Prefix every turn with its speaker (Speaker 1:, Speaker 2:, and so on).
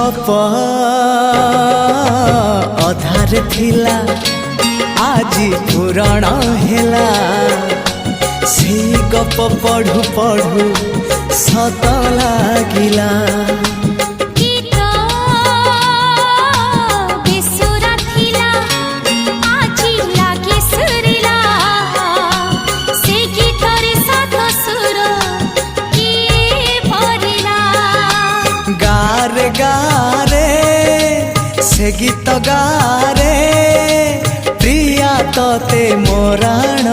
Speaker 1: गप अधार थिला आजी पुराण हेला से गप पढ़ु पढ़ु सत लागिला। गारे से गीत गारे प्रिया तोते मोराण